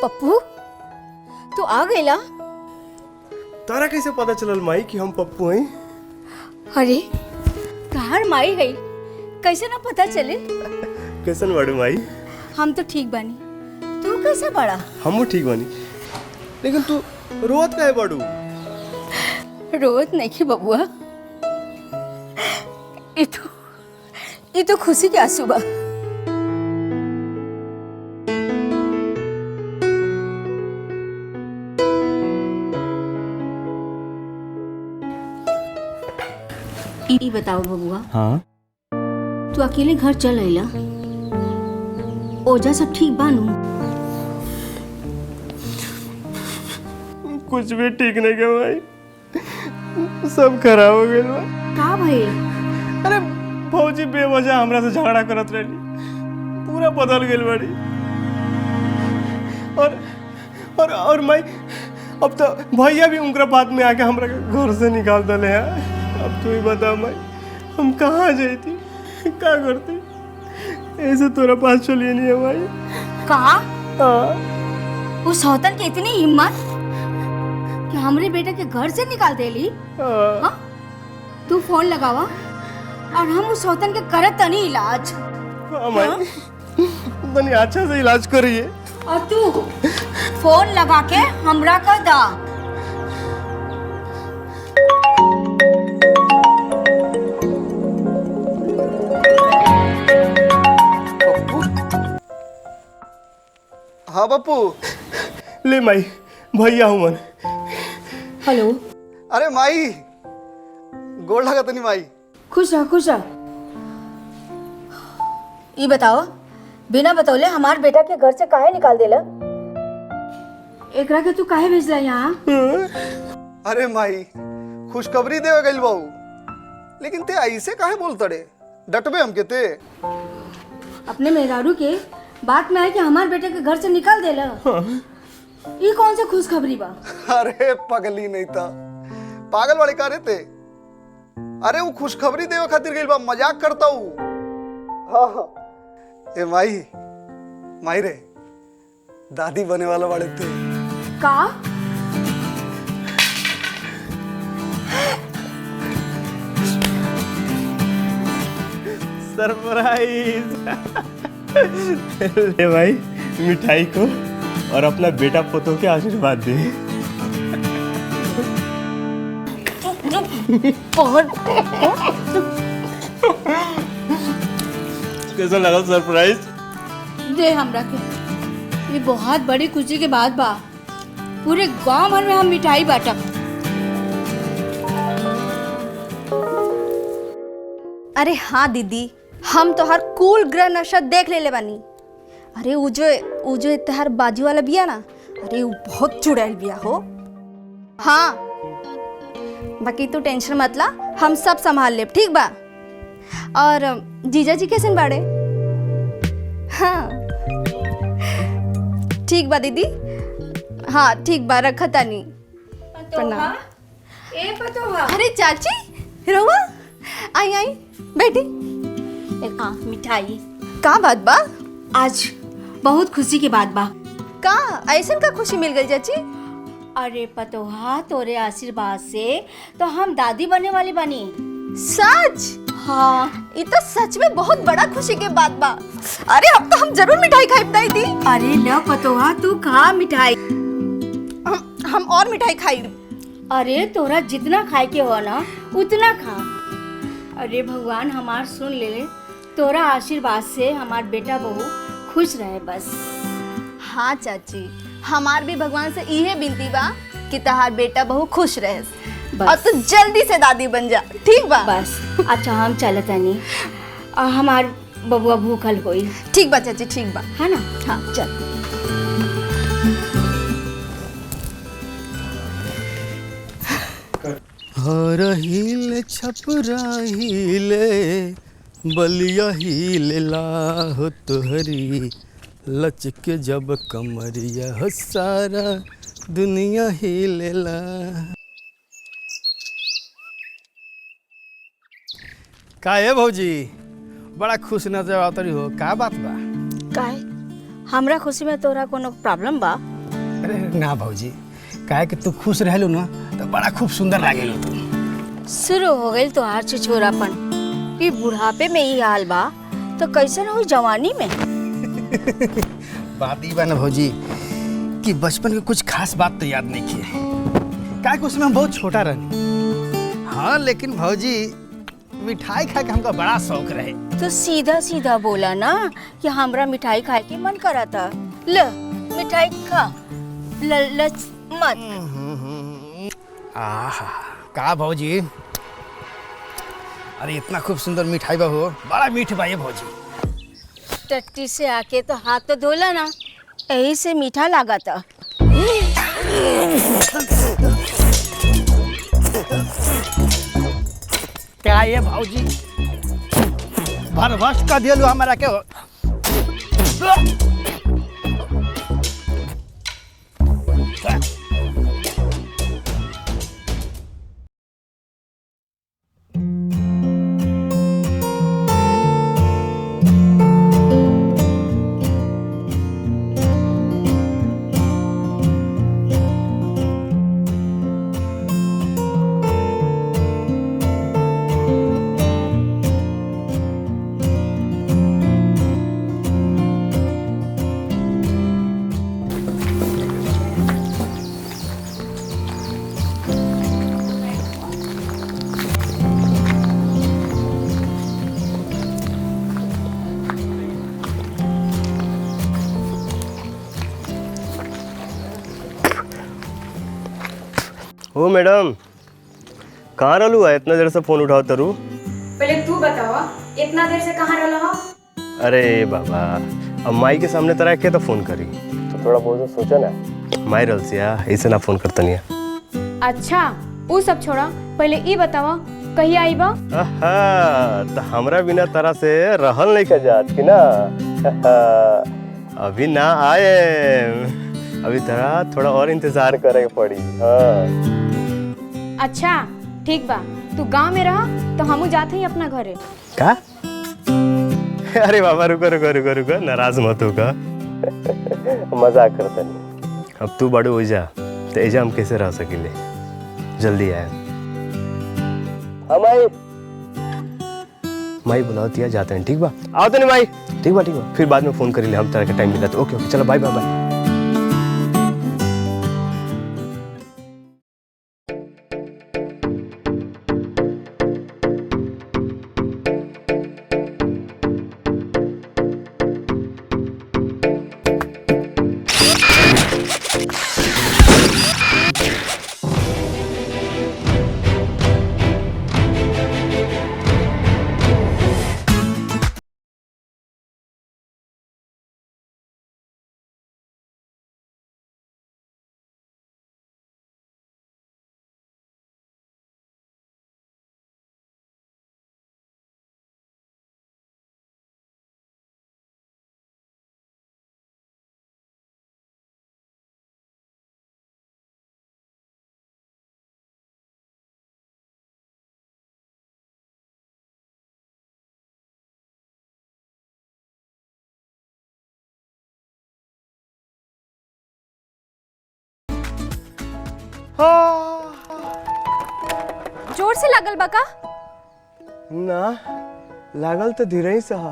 पप्पू तू आ गईला? तारा कैसे पता चलल माई कि हम पप्पू हैं? अरे तहार माई है, कैसे ना पता चले? कैसन बाड़ू माई? हम तो ठीक बानी, तू कैसे बड़ा? हमू ठीक बानी, लेकिन तू रोवत काहे बाड़ू? रोवत नहीं बबुआ, ये तो खुशी के आंसू बा। ई बताओ बबुआ, हाँ तू अकेले घर चल आइला? ओजा सब ठीक बानू? कुछ भी ठीक नहीं के माई, सब खराब हो गइल बा। का भइल? अरे भौजी बेवजह हमरा से झगड़ा करत रहली, पूरा बदल गइल बाड़ी। और माई अब तो भैया भी उनका बात में आके हमरा घर से निकाल दले हैं। अब तू ही बता माई, हम कहाँ जाती, क्या करती? ऐसे तोरा पास चलिए नहीं है माई। कहा? हाँ उस सौतन की इतनी हिम्मत कि हमरे बेटे के घर से निकाल देली? हाँ? तू फोन लगावा और हम उस सौतन के करत तनी इलाज। हाँ माई, तनी अच्छा से इलाज करिए। और तू फोन लगा के हमरा कर दा। हाँ बापू। ले माई, भैया हूँ मन। हेलो। अरे माई, गोड़ लगा तनी माई। खुश रह खुश रह। ये बताओ, बिना बतौले हमार बेटा के घर से काहे निकाल देला? एकरा के तू काहे भेजला यहाँ? अरे माई, खुशखबरी देवे गइल बाऊ, लेकिन ते ऐसे काहे बोलत रे? डटबे हमके ते? अपने मेहरारू के बात में है कि हमार बेटे के घर से निकाल देला। ये कौन सा खुशखबरी बा? अरे पगली नहीं था, पागल वाले का रे ते? अरे वो खुशखबरी देवे खातिर गइल बा, मजाक करता हूँ। हाँ ए माई रे, दादी बने वाला वाले थे। का? सरप्राइज। ले भाई मिठाई को, और अपना बेटा पोतों के आशीर्वाद दे। कैसा लगा सरप्राइज? दे हमरा के, ये बहुत बड़ी खुशी के बात बा। पूरे गांव भर में हम मिठाई बांटब। अरे हाँ दीदी, हम तो हर कूल ग्रह नशा देख ले बानी। अरे वो जो तहर बाजू वाला बिया ना, अरे वो बहुत चुड़ैल बिया हो। हाँ बाकी तू टेंशन मत ला, हम सब संभाल लेब, ठीक बा? और जीजा जी कैसे बाड़े? हाँ ठीक बा दीदी, हाँ ठीक बा, रखा तानी। प्रणाम। अरे चाची रहुआ, आई आई बैठी। हाँ मिठाई। का बात बा? आज बहुत खुशी की बात बा। का ऐसन का खुशी मिल गई चाची? अरे पतोहा, तोरे आशीर्वाद से तो हम दादी बनने वाली बनी। सच? हाँ, ये तो सच में बहुत बड़ा खुशी के बात बा। अरे अब तो हम जरूर मिठाई खाई दी। अरे न पतोहा, तू खा मिठाई। हम और मिठाई खाई। अरे तोरा जितना खाए के हो ना उतना खा। अरे भगवान हमार सुन ले, तोरा आशीर्वाद से हमार बेटा बहू खुश रहे बस। हाँ चाची, हमार भी भगवान से इहे विनती बा कि तहार बेटा बहू खुश रहे और तू जल्दी से दादी बन जा, ठीक बा? बस अच्छा हम चलत नहीं, हमार बबुआ भूखल होई। ठीक बा चाची, ठीक बा, है ना? हाँ चल। हर हिले छपरा हिले, बलिया हिले लाहो तोहरी, लचके जब कमरिया हो सारा दुनिया हिलेला। का है भौजी, बड़ा खुश नजर आवतरी हो, का बात बा? काहे हमरा खुशी में तोरा कोनो प्रॉब्लम बा? अरे ना भौजी, काहे कि तू खुश रहलू ना तो बड़ा खूब सुंदर लागेलू तू। शुरू हो गई तो हार छोरापन कि बुढ़ापे में ही हाल बा तो कैसे हो जवानी में। बात ही बा ना भौजी कि बचपन के कुछ खास बात तो याद नहीं किए, काहे कि उसमें हम बहुत छोटा रहनी। हाँ लेकिन भौजी मिठाई खा के हमका बड़ा शौक रहे। तो सीधा सीधा बोला ना कि हमरा मिठाई खाए के मन करा था। ल मिठाई खा, लच मत। आहा का भौजी, अरे इतना खूब सुंदर मिठाई बा हो, बड़ा मीठ बा ये भौजी। टट्टी से आके तो हाथ तो धोला ना, यही से मीठा लगा था। क्या ये भौजी भरभस का दिलू हमारा के। ओ मैडम, कहाँ रहलू है? इतना देर से फोन उठाओ तरू। पहले तू बतावा इतना देर से कहाँ रहला हो? अरे बाबा, अब माई के सामने तरह के तो फोन करी तो थोड़ा बहुत सोचा ना, माई रहल सिया ऐसे ना फोन करता नहीं। अच्छा वो सब छोड़ा, पहले ई बतावा कहीं आई बा? तो हमरा बिना तरह से रहल नहीं कर जात की ना। अभी ना आए, अभी तरह थोड़ा और इंतजार करे पड़ी। हाँ अच्छा ठीक बा, तू गांव में रहा तो हमू जाते ही अपना घरे। का? अरे बाबा रुको रुको रुको रुको, नाराज मत होगा। मजाक करता नहीं। अब तू बड़ो हो जा तो एजा हम कैसे रह सकेले। जल्दी आए। हाँ माई, माई बुलाती है, जाते हैं। ठीक बा, आओ तो नहीं माई। ठीक बा फिर बाद में फोन करेंगे हम, तरह का टाइम मिला तो। ओके ओके चलो, बाय बाय बाय। जोर से लागल बा का? ना लागल तो धीरे ही सहा,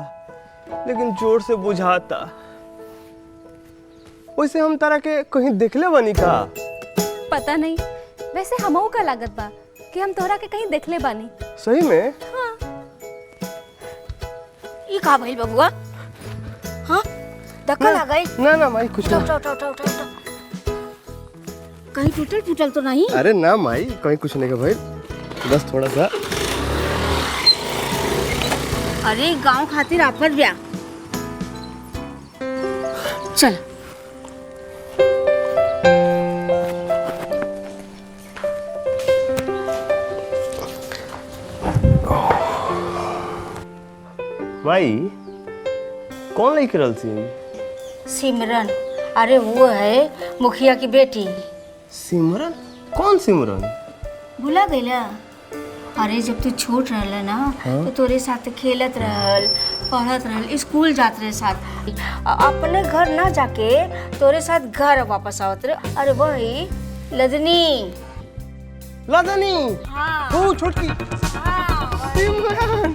लेकिन जोर से बुझाता। वैसे हम तारा के कहीं देखले बनी का? पता नहीं, वैसे हमहू का लागत बा कि हम तोहरा के कहीं देखले बानी। सही में? हाँ। ये का भइल बबुआ? हाँ धक्का लगा गई? ना ना माई कुछ ना। कहीं टूटल फूटल तो नहीं? अरे ना माई, कहीं कुछ नहीं का भाई, बस थोड़ा सा। अरे गांव खातिर आफर ब्या। चल माई, कौन लेके रहल सी? सिमरन, अरे वो है मुखिया की बेटी। सिमरन? कौन सिमरन? भुला गईला? अरे जब तू छोट रहल ना तो तोरे साथ खेलत रहल, पढ़त रहे, स्कूल जात रहे साथ, अपने घर ना जाके तोरे साथ घर वापस आवत रहे। अरे वही लदनी। लदनी हाँ वो छोटकी हाँ इमरान